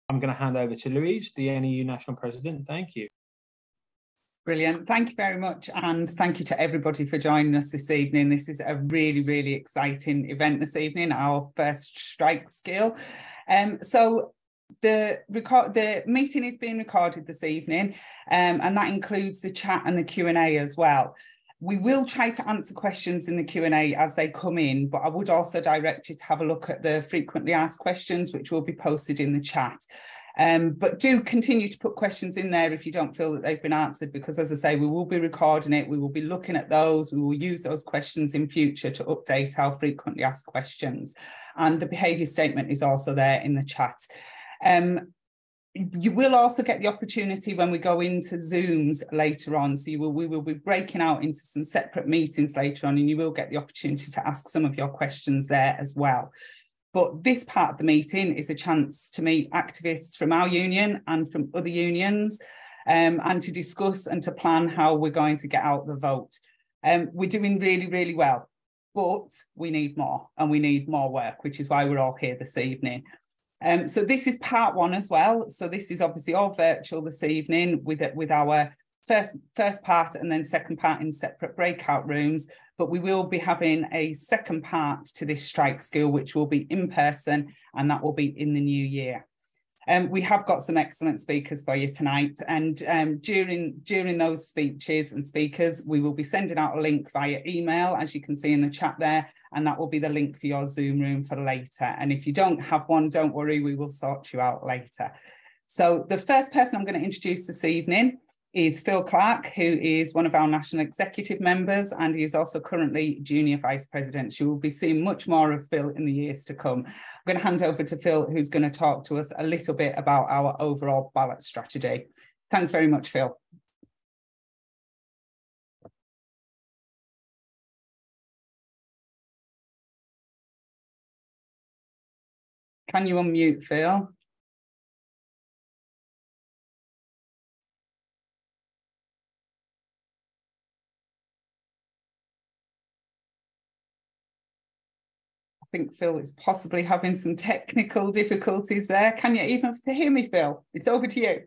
I'm going to hand over to Louise, the NEU National President. Thank you. Brilliant. Thank you very much. And thank you to everybody for joining us this evening. This is a really, really exciting event this evening, our first strike skill. So the meeting is being recorded this evening, and that includes the chat and the Q&A as well. We will try to answer questions in the Q&A as they come in, but I would also direct you to have a look at the frequently asked questions, which will be posted in the chat. But do continue to put questions in there if you don't feel that they've been answered, because as I say, we will be recording it, we will be looking at those, we will use those questions in future to update our frequently asked questions. And the behaviour statement is also there in the chat. You will also get the opportunity when we go into Zooms later on. So we will be breaking out into some separate meetings later on, and you will get the opportunity to ask some of your questions there as well. But this part of the meeting is a chance to meet activists from our union and from other unions, and to discuss and to plan how we're going to get out the vote. We're doing really, really well, but we need more, and we need more work, which is why we're all here this evening. So this is part one as well. So this is obviously all virtual this evening with our first part and then second part in separate breakout rooms. But we will be having a second part to this strike school, which will be in person, and that will be in the new year. We have got some excellent speakers for you tonight, and during those speeches and speakers, we will be sending out a link via email, as you can see in the chat there, and that will be the link for your Zoom room for later. And if you don't have one, don't worry, we will sort you out later. So the first person I'm going to introduce this evening is Phil Clark, who is one of our national executive members, and he is also currently junior vice president. You will be seeing much more of Phil in the years to come. I'm going to hand over to Phil, who's going to talk to us a little bit about our overall ballot strategy. Thanks very much, Phil. Can you unmute, Phil? I think Phil is possibly having some technical difficulties there. Can you even hear me, Phil? It's over to you.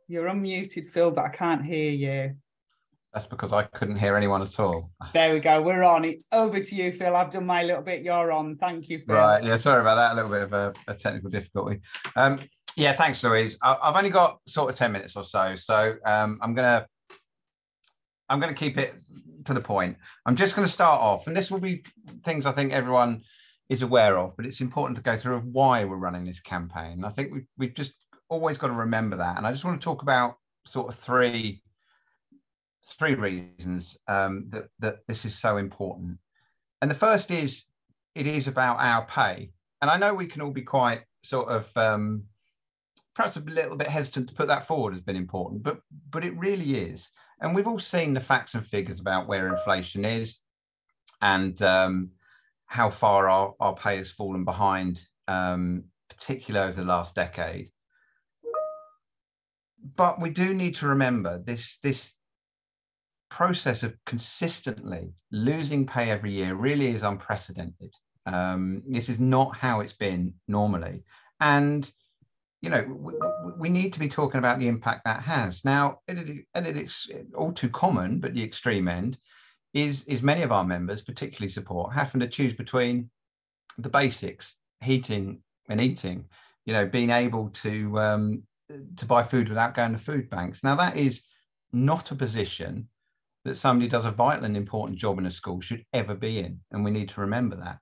You're unmuted, Phil, but I can't hear you. That's because I couldn't hear anyone at all. There we go. We're on. It's over to you, Phil. I've done my little bit. You're on. Thank you, Phil. Right. Yeah, sorry about that. A little bit of a technical difficulty. Yeah, thanks, Louise. I've only got sort of 10 minutes or so. So I'm gonna keep it to the point. I'm just going to start off, and this will be things I think everyone is aware of, but it's important to go through of why we're running this campaign. I think we've just always got to remember that. And I just want to talk about sort of three reasons that this is so important. And the first is, it is about our pay. And I know we can all be quite sort of perhaps a little bit hesitant to put that forward as being important, but it really is. And we've all seen the facts and figures about where inflation is, and how far our pay has fallen behind, particularly over the last decade. But we do need to remember this process of consistently losing pay every year really is unprecedented. This is not how it's been normally. And you know, we need to be talking about the impact that has. Now, it's all too common, but the extreme end is many of our members, particularly support, having to choose between the basics, heating and eating, you know, being able to buy food without going to food banks. Now, that is not a position that somebody does a vital and important job in a school should ever be in. And we need to remember that.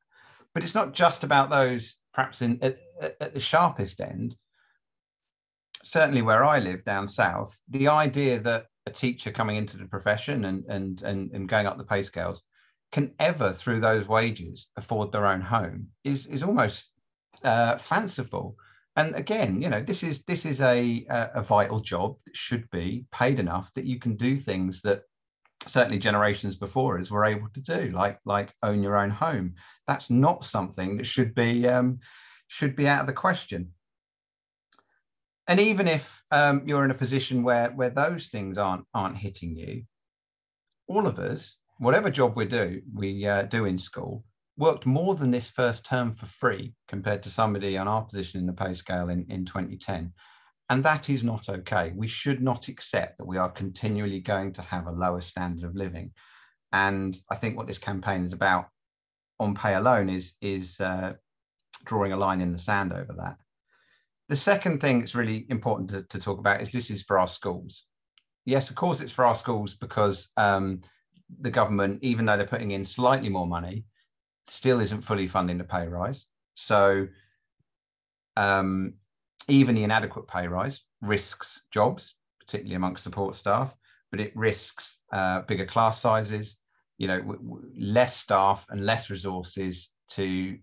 But it's not just about those perhaps at the sharpest end. Certainly where I live down south, the idea that a teacher coming into the profession and going up the pay scales can ever, through those wages, afford their own home is almost fanciful. And again, you know, this is a vital job that should be paid enough that you can do things that certainly generations before us were able to do, like own your own home. That's not something that should be out of the question. And even if you're in a position where those things aren't hitting you, all of us, whatever job we do in school, worked more than this first term for free compared to somebody on our position in the pay scale in 2010. And that is not okay. We should not accept that we are continually going to have a lower standard of living. And I think what this campaign is about on pay alone is drawing a line in the sand over that. The second thing that's really important to talk about is this is for our schools. Yes, of course, it's for our schools because the government, even though they're putting in slightly more money, still isn't fully funding the pay rise. So even the inadequate pay rise risks jobs, particularly amongst support staff, but it risks bigger class sizes, less staff and less resources to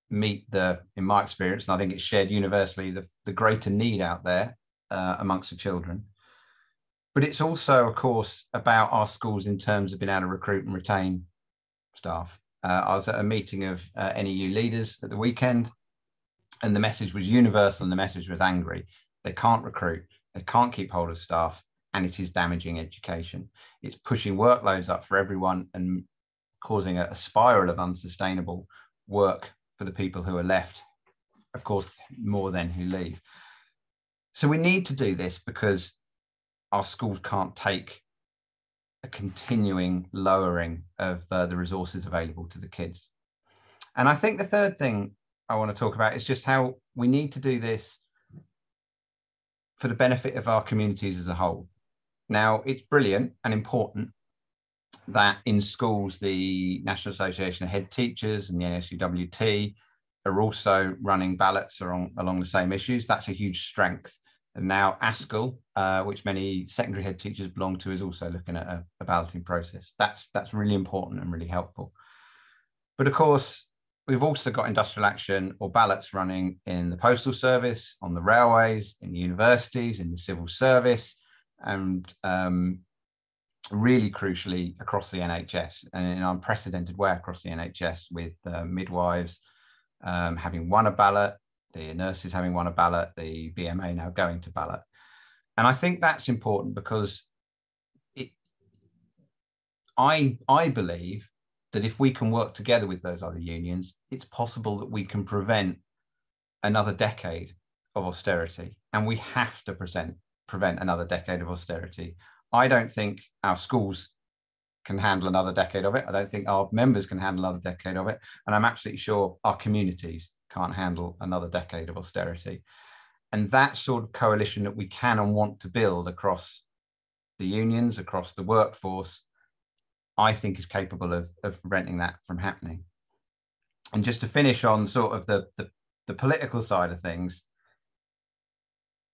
meet in my experience, and I think it's shared universally, the greater need out there amongst the children. But it's also, of course, about our schools in terms of being able to recruit and retain staff. I was at a meeting of NEU leaders at the weekend, and the message was universal and the message was angry. They can't recruit, they can't keep hold of staff, and it is damaging education. It's pushing workloads up for everyone and causing a spiral of unsustainable work for the people who are left, of course, more than who leave. So we need to do this because our schools can't take a continuing lowering of the resources available to the kids. And I think the third thing I want to talk about is just how we need to do this for the benefit of our communities as a whole. Now, it's brilliant and important that in schools, the National Association of Head Teachers and the NSUWT are also running ballots along the same issues. That's a huge strength. And now ASCL, which many secondary head teachers belong to, is also looking at a balloting process. That's really important and really helpful. But of course, we've also got industrial action or ballots running in the postal service, on the railways, in the universities, in the civil service, and really crucially across the NHS, and in an unprecedented way across the NHS, with midwives having won a ballot, the nurses having won a ballot, the BMA now going to ballot. And I think that's important because I believe that if we can work together with those other unions, it's possible that we can prevent another decade of austerity. And we have to prevent another decade of austerity. I don't think our schools can handle another decade of it. I don't think our members can handle another decade of it. And I'm absolutely sure our communities can't handle another decade of austerity. And that sort of coalition that we can and want to build across the unions, across the workforce, I think is capable of preventing that from happening. And just to finish on sort of the political side of things,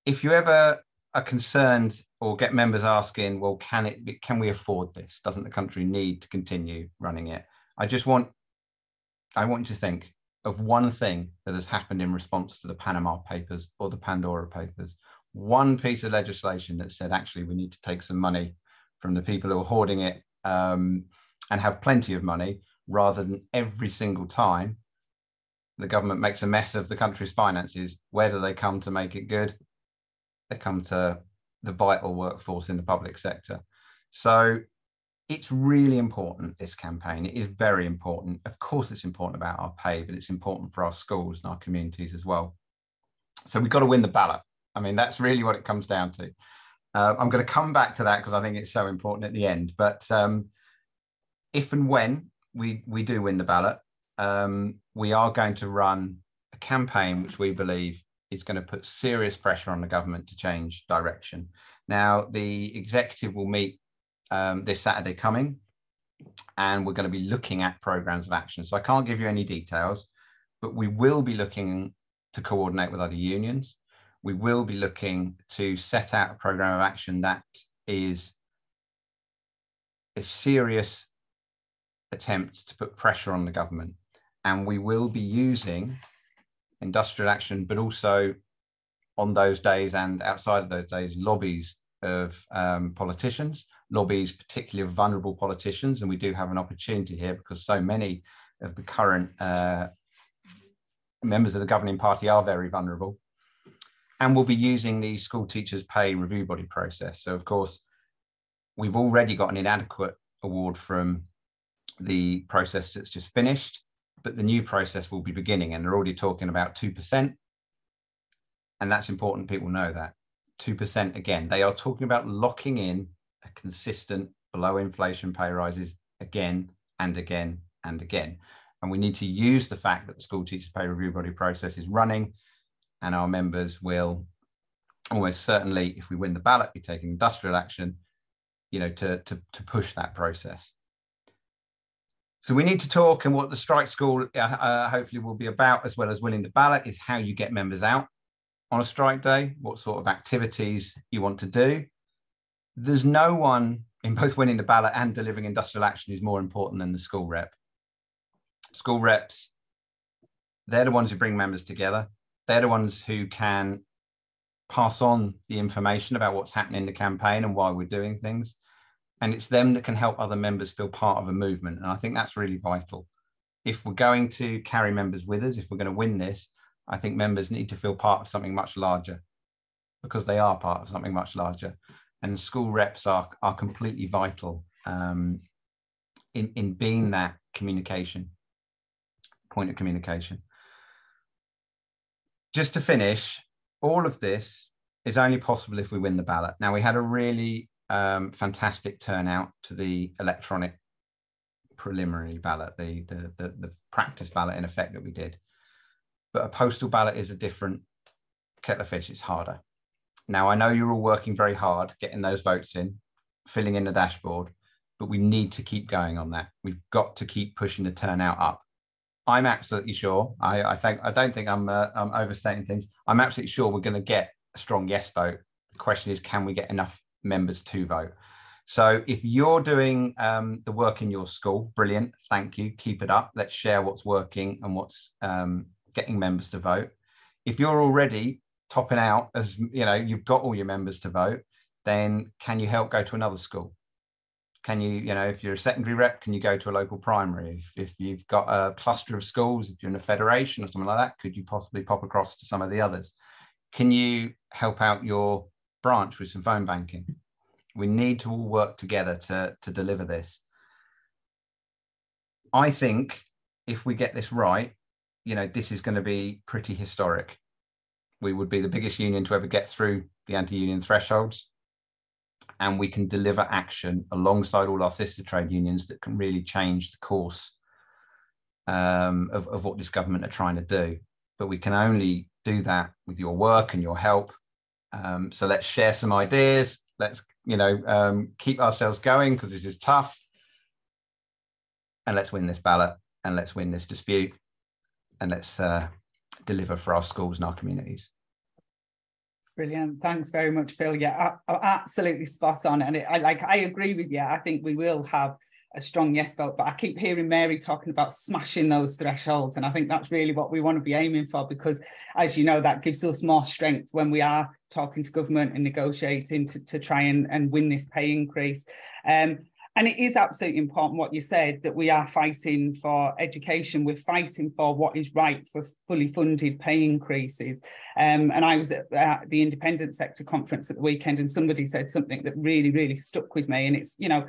if you ever are concerned or get members asking, well, can we afford this? Doesn't the country need to continue running it? I want you to think of one thing that has happened in response to the Panama Papers or the Pandora Papers. One piece of legislation that said, actually, we need to take some money from the people who are hoarding it and have plenty of money, rather than every single time the government makes a mess of the country's finances. Where do they come to make it good? They come to the vital workforce in the public sector. So it's really important, this campaign. It is very important. Of course, it's important about our pay, but it's important for our schools and our communities as well. So we've got to win the ballot. I mean, that's really what it comes down to. I'm going to come back to that because I think it's so important at the end. But if and when we do win the ballot, we are going to run a campaign which we believe is going to put serious pressure on the government to change direction. Now, the executive will meet this Saturday coming, and we're going to be looking at programs of action. So I can't give you any details, but we will be looking to coordinate with other unions. We will be looking to set out a program of action that is a serious attempt to put pressure on the government. And we will be using industrial action, but also on those days and outside of those days, lobbies of politicians, lobbies particularly of vulnerable politicians. And we do have an opportunity here because so many of the current members of the governing party are very vulnerable. And we'll be using the school teachers pay review body process. So of course, we've already got an inadequate award from the process that's just finished, but the new process will be beginning, and they're already talking about 2%. And that's important, people know that. 2%, again, they are talking about locking in a consistent below inflation pay rises again and again and again. And we need to use the fact that the School Teachers Pay Review Body process is running, and our members will almost certainly, if we win the ballot, be taking industrial action, you know, to push that process. So we need to talk, and what the Strike School hopefully will be about, as well as winning the ballot, is how you get members out on a strike day, what sort of activities you want to do. There's no one in both winning the ballot and delivering industrial action is more important than the school rep. School reps, they're the ones who bring members together. They're the ones who can pass on the information about what's happening in the campaign and why we're doing things. And it's them that can help other members feel part of a movement. And I think that's really vital. If we're going to carry members with us, if we're going to win this, I think members need to feel part of something much larger, because they are part of something much larger. And school reps are completely vital in being that communication, point of communication. Just to finish, all of this is only possible if we win the ballot. Now, we had a really fantastic turnout to the electronic preliminary ballot, the practice ballot in effect that we did. But a postal ballot is a different kettle of fish. It's harder. Now, I know you're all working very hard getting those votes in, filling in the dashboard, but we need to keep going on that. We've got to keep pushing the turnout up. I'm absolutely sure. I don't think I'm overstating things. I'm absolutely sure we're going to get a strong yes vote. The question is, can we get enough members to vote? So if you're doing the work in your school, brilliant. Thank you. Keep it up. Let's share what's working and what's getting members to vote. If you're already topping out, as you know, you've got all your members to vote, then can you help go to another school? Can you, you know, if you're a secondary rep, can you go to a local primary? If you've got a cluster of schools, if you're in a federation or something like that, could you possibly pop across to some of the others? Can you help out your branch with some phone banking? We need to all work together to deliver this. I think if we get this right, you know, this is going to be pretty historic. We would be the biggest union to ever get through the anti-union thresholds. And we can deliver action alongside all our sister trade unions that can really change the course of what this government are trying to do. But we can only do that with your work and your help. So let's share some ideas. Let's, you know, keep ourselves going, because this is tough. And let's win this ballot, and let's win this dispute, and let's deliver for our schools and our communities. Brilliant. Thanks very much, Phil. Yeah, absolutely spot on. And I agree with you. I think we will have a strong yes vote, but I keep hearing Mary talking about smashing those thresholds. And I think that's really what we want to be aiming for, because, as you know, that gives us more strength when we are talking to government and negotiating to try and win this pay increase. And it is absolutely important what you said, that we are fighting for education. We're fighting for what is right for fully funded pay increases. And I was at the Independent Sector Conference at the weekend, and somebody said something that really, really stuck with me. And it's, you know,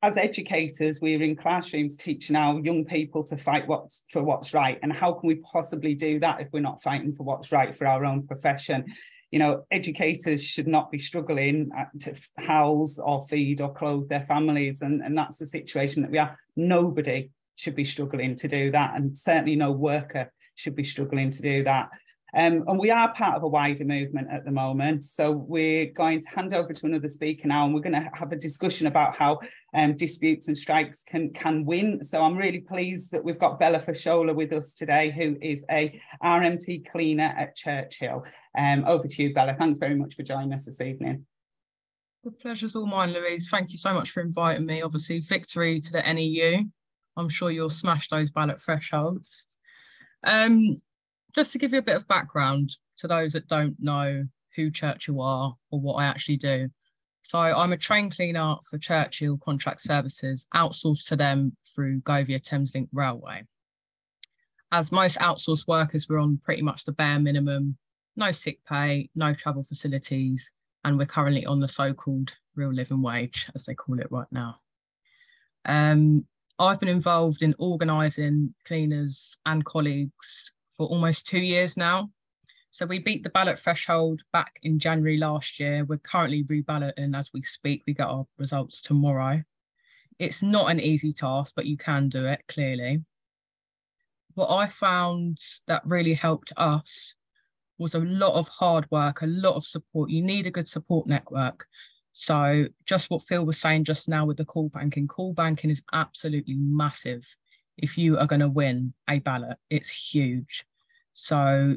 as educators, we're in classrooms teaching our young people to fight for what's right. And how can we possibly do that if we're not fighting for what's right for our own profession? You know, educators should not be struggling to house or feed or clothe their families. And that's the situation that we are. Nobody should be struggling to do that. And certainly no worker should be struggling to do that. And we are part of a wider movement at the moment. So we're going to hand over to another speaker now, and we're going to have a discussion about how disputes and strikes can win. So I'm really pleased that we've got Bella Fashola with us today, who is a RMT cleaner at Churchill. Over to you, Bella. Thanks very much for joining us this evening. The pleasure's all mine, Louise. Thank you so much for inviting me. Obviously, victory to the NEU. I'm sure you'll smash those ballot thresholds. Just to give you a bit of background to those that don't know who Churchill are or what I actually do. So I'm a train cleaner for Churchill Contract Services, outsourced to them through Govia Thameslink Railway. As most outsourced workers, we're on pretty much the bare minimum, no sick pay, no travel facilities, and we're currently on the so-called real living wage, as they call it right now. I've been involved in organising cleaners and colleagues for almost 2 years now. So we beat the ballot threshold back in January last year. We're currently reballoting as we speak. We get our results tomorrow. It's not an easy task, but you can do it, clearly. What I found that really helped us was a lot of hard work, a lot of support. You need a good support network. So just what Phil was saying just now with the call banking is absolutely massive. If you are going to win a ballot, it's huge. So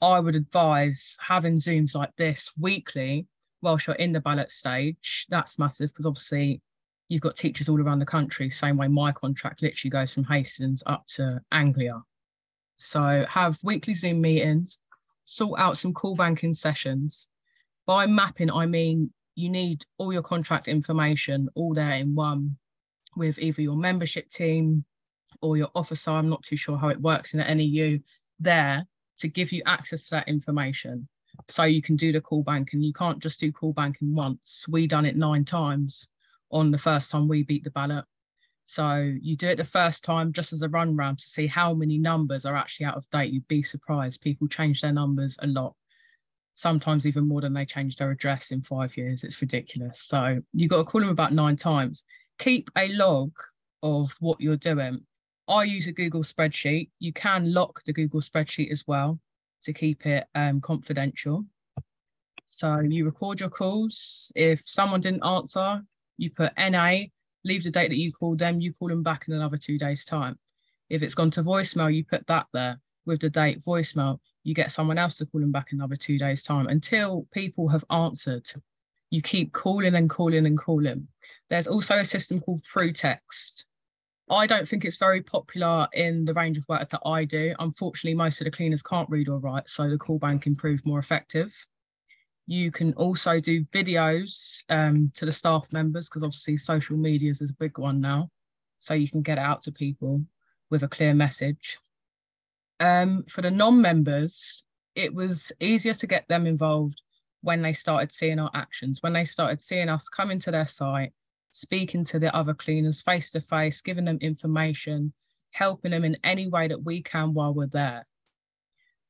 I would advise having Zooms like this weekly whilst you're in the ballot stage. That's massive, because obviously you've got teachers all around the country, same way my contract literally goes from Hastings up to Anglia. So have weekly Zoom meetings, sort out some call banking sessions. By mapping, I mean you need all your contract information all there in one, with either your membership team or your officer, I'm not too sure how it works in the NEU, there to give you access to that information. So you can do the call banking. You can't just do call banking once. We done it 9 times on the first time we beat the ballot. So you do it the first time just as a run round to see how many numbers are actually out of date. You'd be surprised. People change their numbers a lot. Sometimes even more than they change their address in 5 years. It's ridiculous. So you've got to call them about 9 times. Keep a log of what you're doing. I use a Google spreadsheet. You can lock the Google spreadsheet as well to keep it confidential. So you record your calls. If someone didn't answer, you put NA, leave the date that you called them, you call them back in another 2 days' time. If it's gone to voicemail, you put that there with the date voicemail. You get someone else to call them back in another 2 days' time until people have answered. You keep calling and calling and calling. There's also a system called Through Text. I don't think it's very popular in the range of work that I do. Unfortunately, most of the cleaners can't read or write, so the call banking proved more effective. You can also do videos to the staff members, because obviously social media is a big one now. So you can get it out to people with a clear message. For the non-members, it was easier to get them involved when they started seeing our actions, when they started seeing us coming to their site, speaking to the other cleaners face to face, giving them information, helping them in any way that we can while we're there.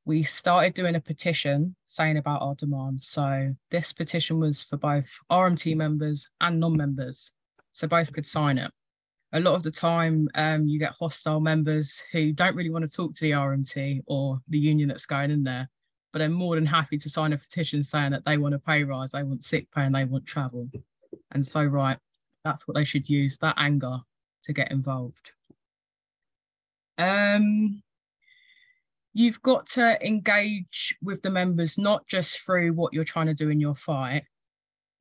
We started doing a petition saying about our demands. So this petition was for both RMT members and non-members, so both could sign it. A lot of the time you get hostile members who don't really want to talk to the RMT or the union that's going in there, but they're more than happy to sign a petition saying that they want a pay rise, they want sick pay and they want travel. And so, right, that's what they should use, that anger, to get involved. You've got to engage with the members, not just through what you're trying to do in your fight,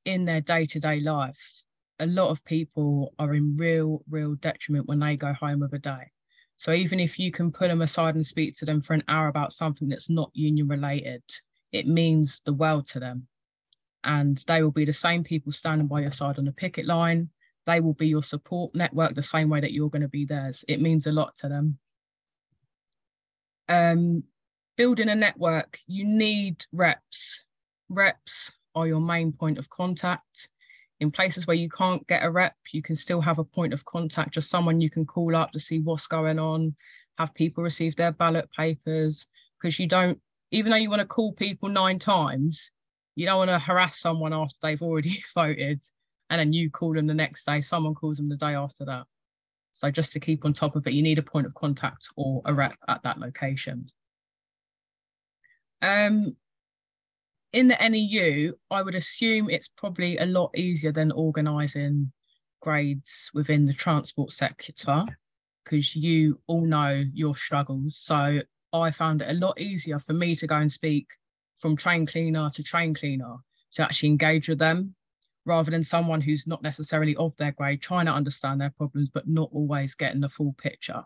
in their day-to-day life. A lot of people are in real detriment when they go home of a day. So even if you can put them aside and speak to them for an hour about something that's not union related, it means the world to them. And they will be the same people standing by your side on the picket line. They will be your support network the same way that you're going to be theirs. It means a lot to them. Building a network, you need reps. Reps are your main point of contact. In places where you can't get a rep, you can still have a point of contact, just someone you can call up to see what's going on, have people receive their ballot papers, because you don't, even though you want to call people 9 times, you don't want to harass someone after they've already voted and then you call them the next day, someone calls them the day after that. So just to keep on top of it, you need a point of contact or a rep at that location. In the NEU, I would assume it's probably a lot easier than organising grades within the transport sector, because you all know your struggles. So I found it a lot easier for me to go and speak from train cleaner to train cleaner, to actually engage with them, rather than someone who's not necessarily of their grade, trying to understand their problems, but not always getting the full picture.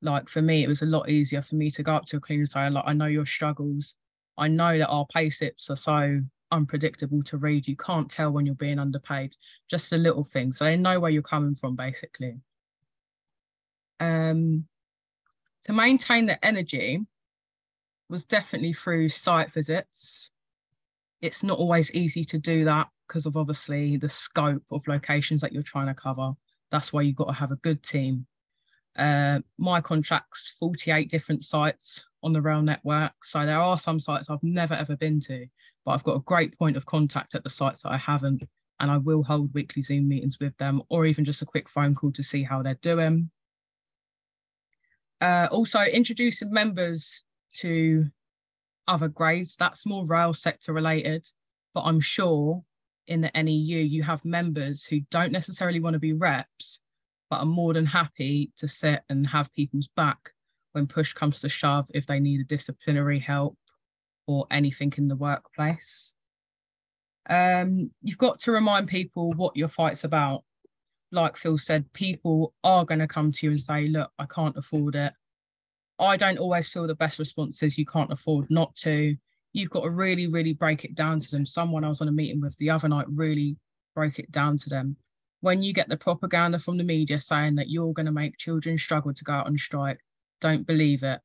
Like for me, it was a lot easier for me to go up to a cleaner and say, like, I know your struggles. I know that our pay slips are so unpredictable to read. You can't tell when you're being underpaid, just a little thing. So they know where you're coming from, basically. To maintain the energy was definitely through site visits. It's not always easy to do that because of obviously the scope of locations that you're trying to cover. That's why you've got to have a good team. My contract's 48 different sites on the rail network. So there are some sites I've never, ever been to, but I've got a great point of contact at the sites that I haven't, and I will hold weekly Zoom meetings with them, or even just a quick phone call to see how they're doing. Also introducing members to other grades, that's more rail sector related, but I'm sure in the NEU you have members who don't necessarily want to be reps, but are more than happy to sit and have people's back when push comes to shove, if they need a disciplinary help or anything in the workplace. You've got to remind people what your fight's about. Like Phil said, people are going to come to you and say, look, I can't afford it. I don't always feel the best response is you can't afford not to. You've got to really, really break it down to them. Someone I was on a meeting with the other night really broke it down to them. When you get the propaganda from the media saying that you're going to make children struggle to go out on strike, don't believe it.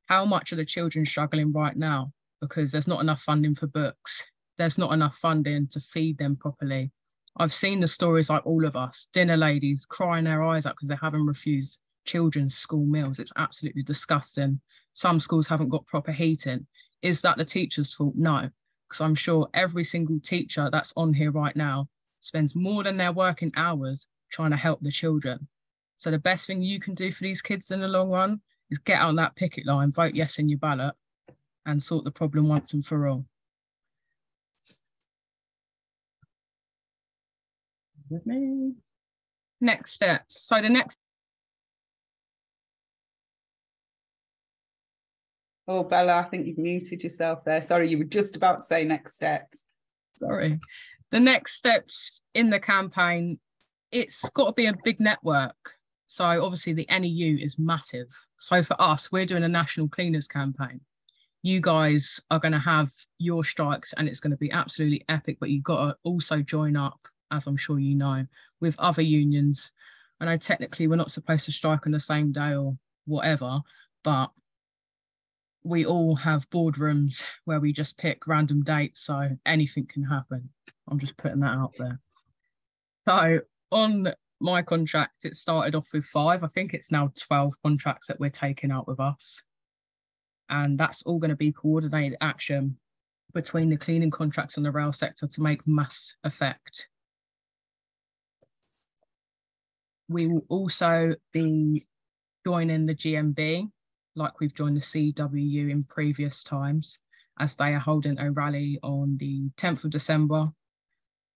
How much are the children struggling right now? Because there's not enough funding for books. There's not enough funding to feed them properly. I've seen the stories like all of us, dinner ladies crying their eyes out because they haven't refused children's school meals. It's absolutely disgusting. Some schools haven't got proper heating. Is that the teacher's fault? No, because I'm sure every single teacher that's on here right now spends more than their working hours trying to help the children. So the best thing you can do for these kids in the long run is get on that picket line, vote yes in your ballot, and sort the problem once and for all. With me. Next steps. So the next. Oh, Bella, I think you've muted yourself there. Sorry, you were just about to say next steps. Sorry. The next steps in the campaign, it's got to be a big network. So obviously the NEU is massive. So for us, we're doing a national cleaners campaign. You guys are going to have your strikes and it's going to be absolutely epic, but you've got to also join up, as I'm sure you know, with other unions. I know technically we're not supposed to strike on the same day or whatever, but we all have boardrooms where we just pick random dates, so anything can happen. I'm just putting that out there. So on my contract, it started off with 5. I think it's now 12 contracts that we're taking out with us. And that's all going to be coordinated action between the cleaning contracts and the rail sector to make mass effect. We will also be joining the GMB, like we've joined the CWU in previous times, as they are holding a rally on the 10th of December,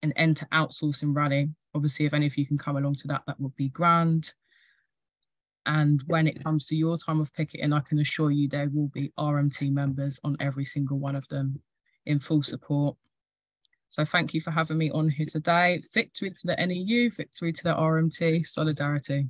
an end to outsourcing rally. Obviously, if any of you can come along to that, that would be grand. And when it comes to your time of picketing, I can assure you there will be RMT members on every single one of them in full support. So thank you for having me on here today. Victory to the NEU, victory to the RMT, solidarity.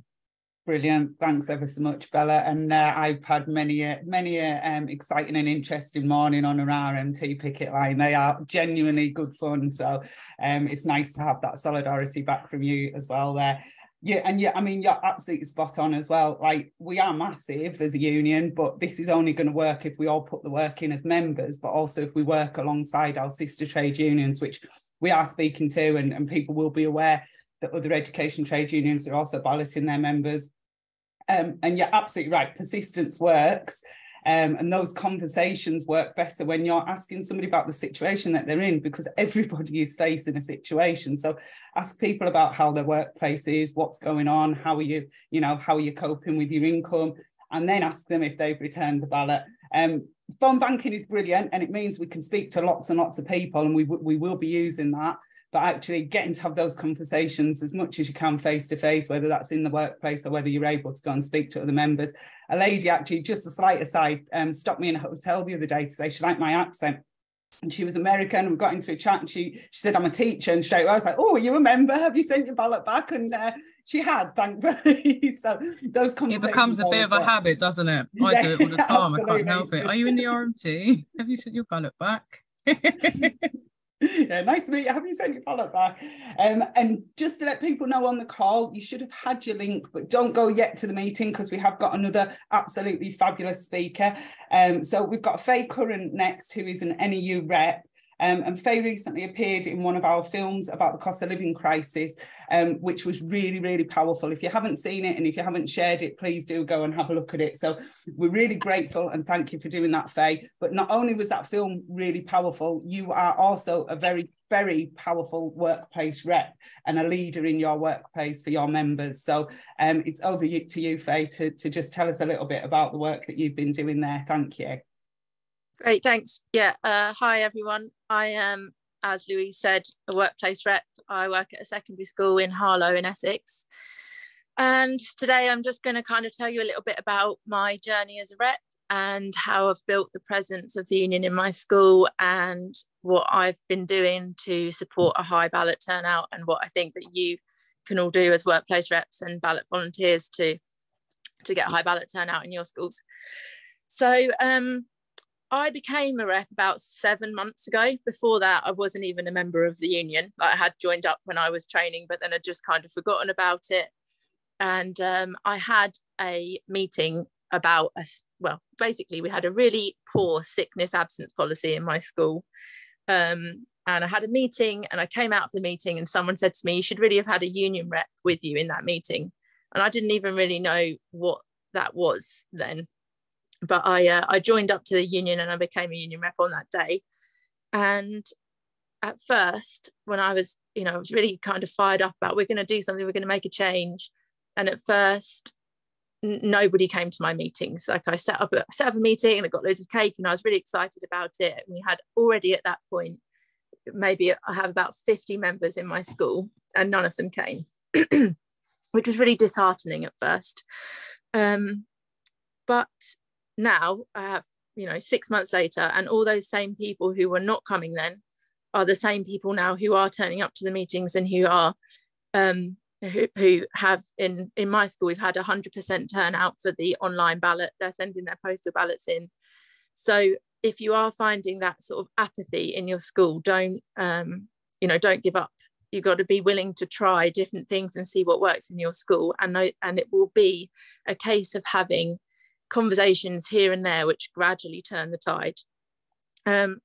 Brilliant. Thanks ever so much, Bella. And I've had many exciting and interesting morning on an RMT picket line. They are genuinely good fun. So it's nice to have that solidarity back from you as well there. Yeah, and yeah, I mean, you're absolutely spot on as well. Like, we are massive as a union, but this is only going to work if we all put the work in as members, but also if we work alongside our sister trade unions, which we are speaking to, and people will be aware that other education trade unions are also balloting their members. And you're absolutely right, persistence works. And those conversations work better when you're asking somebody about the situation that they're in, because everybody is facing a situation. So ask people about how their workplace is, what's going on, how are you, how are you coping with your income, and then ask them if they've returned the ballot. Phone banking is brilliant, and it means we can speak to lots and lots of people, and we will be using that. But actually getting to have those conversations as much as you can face to face, whether that's in the workplace or whether you're able to go and speak to other members. A lady actually, just a slight aside, stopped me in a hotel the other day to say she liked my accent. And she was American, and we got into a chat, and she said, I'm a teacher. And straight away I was like, oh, are you a member? Have you sent your ballot back? And she had, thankfully. So those conversations. It becomes a bit of a habit, doesn't it? I do it all the time. I can't help it. Are you in the RMT? Have you sent your ballot back? Yeah, nice to meet you. Have you sent your ballot back? And just to let people know on the call, you should have had your link, but don't go yet to the meeting because we have got another absolutely fabulous speaker. So we've got Faye Curran next, who is an NEU rep. And Faye recently appeared in one of our films about the cost of living crisis. which was really, really powerful. If you haven't seen it and if you haven't shared it, please do go and have a look at it. So we're really grateful and thank you for doing that, Faye. But not only was that film really powerful, you are also a very, very powerful workplace rep and a leader in your workplace for your members. So it's over to you, Faye, to just tell us a little bit about the work that you've been doing there. Thank you. Great, thanks. Yeah, hi everyone. I am, as Louise said, a workplace rep. I work at a secondary school in Harlow in Essex. And today I'm just going to kind of tell you a little bit about my journey as a rep and how I've built the presence of the union in my school and what I've been doing to support a high ballot turnout, and what I think that you can all do as workplace reps and ballot volunteers to get a high ballot turnout in your schools. So I became a rep about 7 months ago. Before that, I wasn't even a member of the union. Like, I had joined up when I was training, but then I'd just kind of forgotten about it. And I had a meeting about us. Well, basically, we had a really poor sickness absence policy in my school. And I had a meeting, and I came out of the meeting and someone said to me, you should really have had a union rep with you in that meeting. And I didn't even really know what that was then. But I joined up to the union and I became a union rep on that day. And at first, when I was really kind of fired up about, we're going to do something, we're going to make a change. And at first, nobody came to my meetings. Like, I set up a meeting and I got loads of cake and I was really excited about it. And we had already at that point, maybe I have about 50 members in my school and none of them came, which was really disheartening at first. But now I have, 6 months later, and all those same people who were not coming then are the same people now who are turning up to the meetings and who are who have in my school, we've had 100% turnout for the online ballot. They're sending their postal ballots in. So if you are finding that sort of apathy in your school, don't give up. You've got to be willing to try different things and see what works in your school. And it will be a case of having conversations here and there which gradually turn the tide.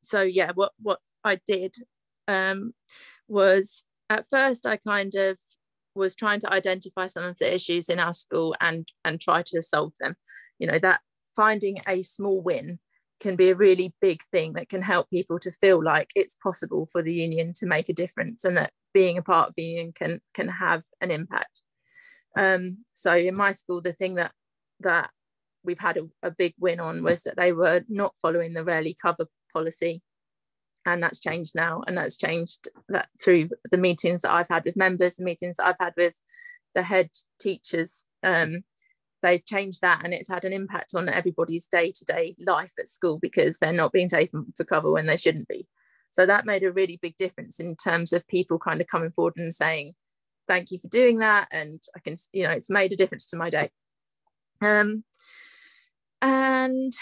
So yeah, what I did was, at first I kind of was trying to identify some of the issues in our school and try to solve them. That finding a small win can be a really big thing that can help people to feel like it's possible for the union to make a difference, and that being a part of the union can have an impact. So in my school, the thing that we've had a big win on was that they were not following the rarely cover policy, and that's changed now. And that's changed that through the meetings that I've had with members, the meetings that I've had with the head teachers. They've changed that, and it's had an impact on everybody's day-to-day life at school, because they're not being taken for cover when they shouldn't be. So that made a really big difference in terms of people kind of coming forward and saying, thank you for doing that. And I can, it's made a difference to my day. And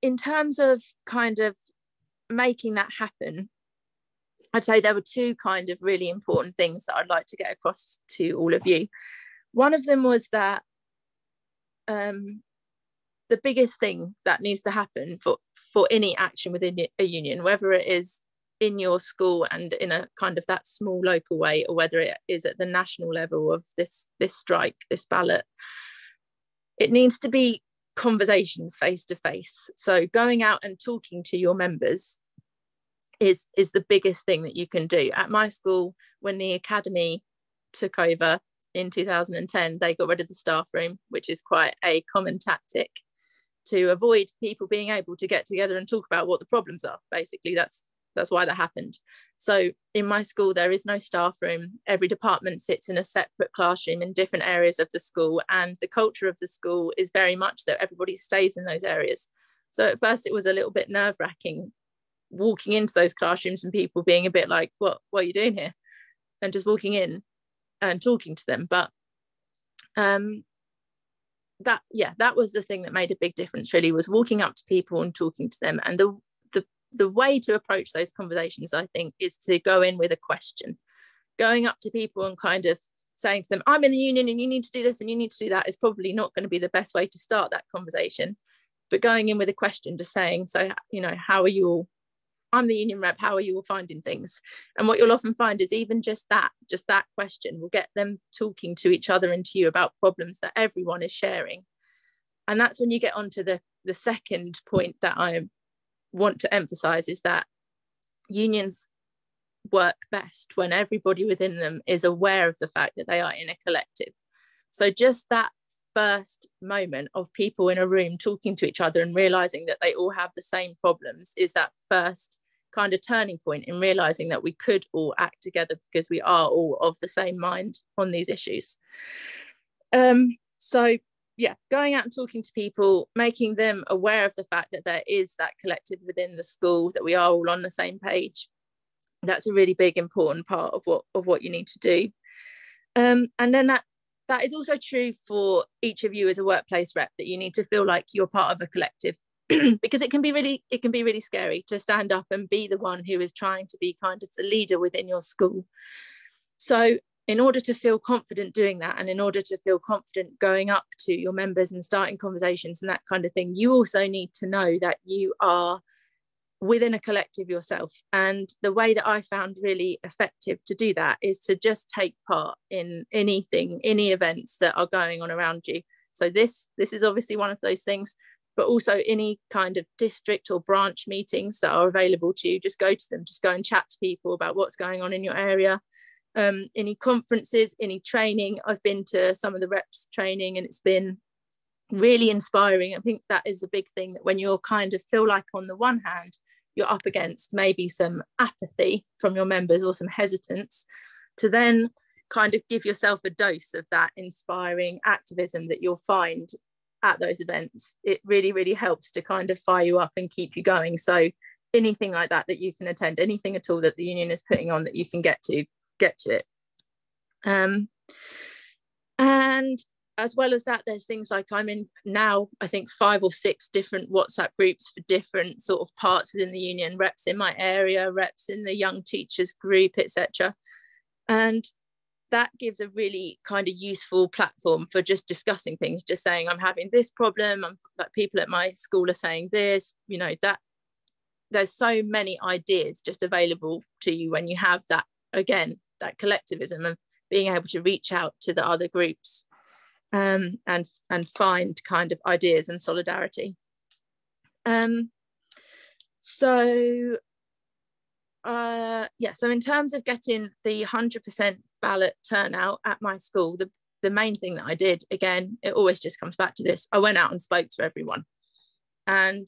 in terms of kind of making that happen, I'd say there were two kind of really important things that I'd like to get across to all of you. One of them was that the biggest thing that needs to happen for any action within a union, whether it is in your school and in a kind of that small local way, or whether it is at the national level of this strike, this ballot, it needs to be conversations face to face. So going out and talking to your members is the biggest thing that you can do. At my school, when the academy took over in 2010, they got rid of the staff room, which is quite a common tactic to avoid people being able to get together and talk about what the problems are. Basically, that's why that happened. So in my school, there is no staff room. Every department sits in a separate classroom in different areas of the school, and the culture of the school is very much that everybody stays in those areas. So at first it was a little bit nerve-wracking walking into those classrooms and people being a bit like, what are you doing here? And just walking in and talking to them. But that was the thing that made a big difference, really, was walking up to people and talking to them. And the way to approach those conversations, I think, is to go in with a question. Going up to people and kind of saying to them, I'm in the union and you need to do this and you need to do that, is probably not going to be the best way to start that conversation. But going in with a question, just saying, so, how are you all I'm the union rep, how are you all finding things? And what you'll often find is even just that question will get them talking to each other and to you about problems that everyone is sharing. And that's when you get onto the second point that I want to emphasize, is that unions work best when everybody within them is aware of the fact that they are in a collective. So just that first moment of people in a room talking to each other and realizing that they all have the same problems is that first kind of turning point in realizing that we could all act together because we are all of the same mind on these issues. So yeah, going out and talking to people, making them aware of the fact that there is that collective within the school, that we are all on the same page. That's a really big, important part of what you need to do. And then that is also true for each of you as a workplace rep, that you need to feel like you're part of a collective, because it can be really scary to stand up and be the one who is trying to be kind of the leader within your school. So in order to feel confident doing that, and in order to feel confident going up to your members and starting conversations and that kind of thing, you also need to know that you are within a collective yourself. And the way that I found really effective to do that is to just take part in any events that are going on around you. So this is obviously one of those things, but also any kind of district or branch meetings that are available to you, just go to them, just go and chat to people about what's going on in your area. Any conferences, any training. I've been to some of the reps training and it's been really inspiring. I think that is a big thing, that when you're kind of feel like on the one hand you're up against maybe some apathy from your members or some hesitance, to then kind of give yourself a dose of that inspiring activism that you'll find at those events. It really, really helps to kind of fire you up and keep you going. So anything like that you can attend, anything at all that the union is putting on that you can get to it. And as well as that, there's things like I'm in now, I think 5 or 6 different WhatsApp groups for different sort of parts within the union, reps in my area, reps in the young teachers group, etc. And that gives a really kind of useful platform for just discussing things, just saying I'm having this problem, I'm like, people at my school are saying this, you know, that there's so many ideas just available to you when you have that, again, that collectivism of being able to reach out to the other groups and find kind of ideas and solidarity. So in terms of getting the 100% ballot turnout at my school, the main thing that I did, again, it always just comes back to this, I went out and spoke to everyone. And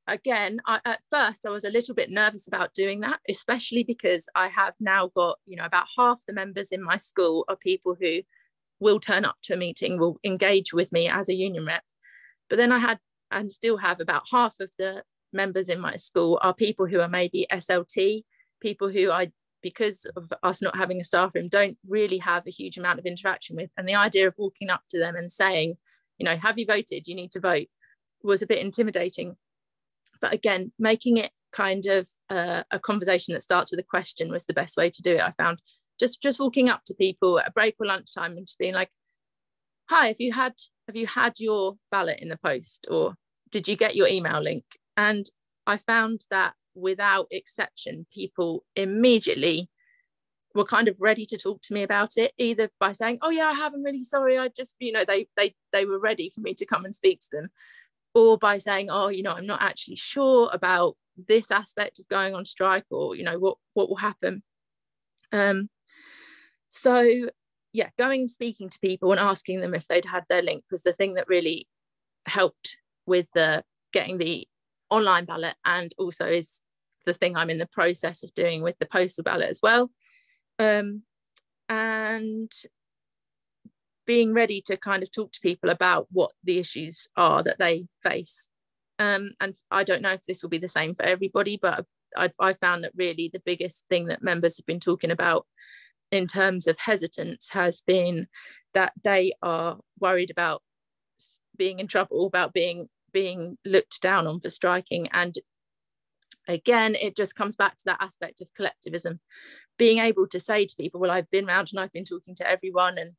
again, at first I was a little bit nervous about doing that, especially because I have now got, you know, about half the members in my school are people who will turn up to a meeting, will engage with me as a union rep. But then I had and still have about half of the members in my school are people who are maybe SLT, people who because of us not having a staff room, don't really have a huge amount of interaction with. And the idea of walking up to them and saying, you know, have you voted? You need to vote, was a bit intimidating. But again, making it kind of a conversation that starts with a question was the best way to do it. I found just walking up to people at a break or lunchtime and just being like, hi, have you had your ballot in the post, or did you get your email link? And I found that without exception, people immediately were kind of ready to talk to me about it, either by saying, oh yeah, I have, I'm really sorry, I just, you know, they were ready for me to come and speak to them, or by saying, oh, you know, I'm not actually sure about this aspect of going on strike, or, you know, what will happen. So yeah, speaking to people and asking them if they'd had their link was the thing that really helped with getting the online ballot, and also is the thing I'm in the process of doing with the postal ballot as well. And being ready to kind of talk to people about what the issues are that they face. And I don't know if this will be the same for everybody, but I found that really the biggest thing that members have been talking about in terms of hesitance has been that they are worried about being in trouble, about being looked down on for striking. And again, it just comes back to that aspect of collectivism, being able to say to people, well, I've been around and I've been talking to everyone, and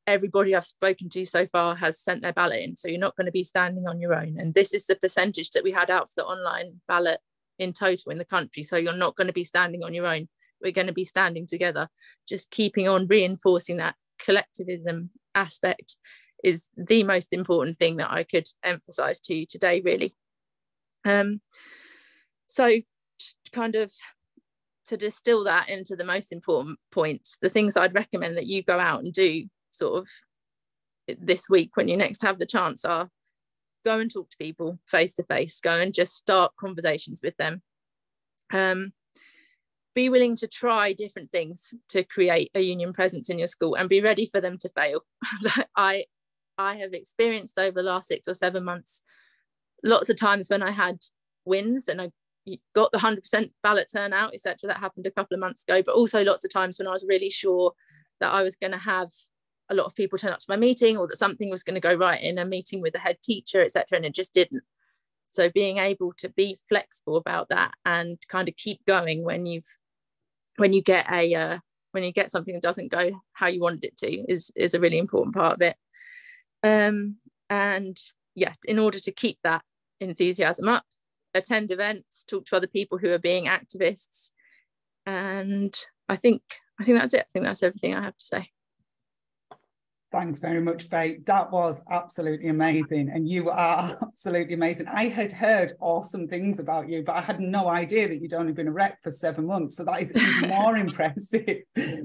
everybody I've spoken to so far has sent their ballot in, so you're not going to be standing on your own. And this is the percentage that we had out for the online ballot in total in the country. So you're not going to be standing on your own. We're going to be standing together. Just keeping on reinforcing that collectivism aspect is the most important thing that I could emphasize to you today, really. So kind of to distill that into the most important points, the things I'd recommend that you go out and do sort of this week when you next have the chance are: go and talk to people face to face, go and just start conversations with them. Be willing to try different things to create a union presence in your school, and be ready for them to fail. I have experienced over the last 6 or 7 months lots of times when I had wins and I got the 100% ballot turnout, etc. That happened a couple of months ago, but also lots of times when I was really sure that I was going to have a lot of people turn up to my meeting, or that something was going to go right in a meeting with the head teacher, etc., and it just didn't. So being able to be flexible about that and kind of keep going when you get something that doesn't go how you wanted it to is a really important part of it. And yeah, in order to keep that enthusiasm up, attend events, talk to other people who are being activists, and I think that's it. I think that's everything I have to say. Thanks very much, Faye. That was absolutely amazing, and you are absolutely amazing. I had heard awesome things about you, but I had no idea that you'd only been a rep for 7 months, so that is even more impressive.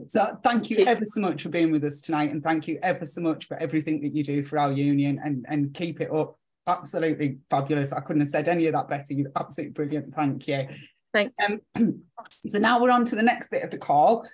So thank you ever so much for being with us tonight, and thank you ever so much for everything that you do for our union, and keep it up. Absolutely fabulous. I couldn't have said any of that better. You're absolutely brilliant. Thank you. Thanks. So now we're on to the next bit of the call.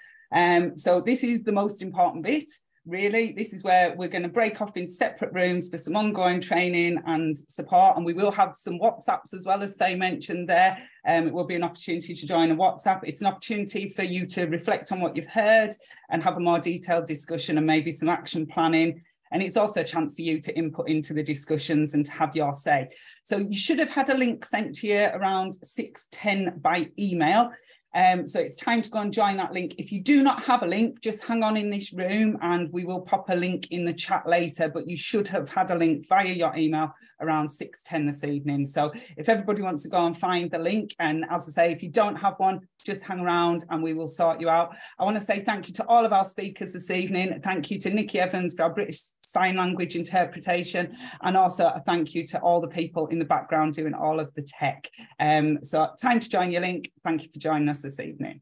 So this is the most important bit. Really, this is where we're going to break off in separate rooms for some ongoing training and support, and we will have some WhatsApps as well, as Faye mentioned there. It will be an opportunity to join a WhatsApp. It's an opportunity for you to reflect on what you've heard and have a more detailed discussion and maybe some action planning. And it's also a chance for you to input into the discussions and to have your say. So you should have had a link sent to you around 6:10 by email. So it's time to go and join that link. If you do not have a link, just hang on in this room and we will pop a link in the chat later, but you should have had a link via your email around 6:10 this evening. So if everybody wants to go and find the link, and as I say, if you don't have one, just hang around and we will sort you out. I want to say thank you to all of our speakers this evening. Thank you to Nikki Evans for our British Sign Language interpretation, and also a thank you to all the people in the background doing all of the tech. So time to join your link. Thank you for joining us this evening.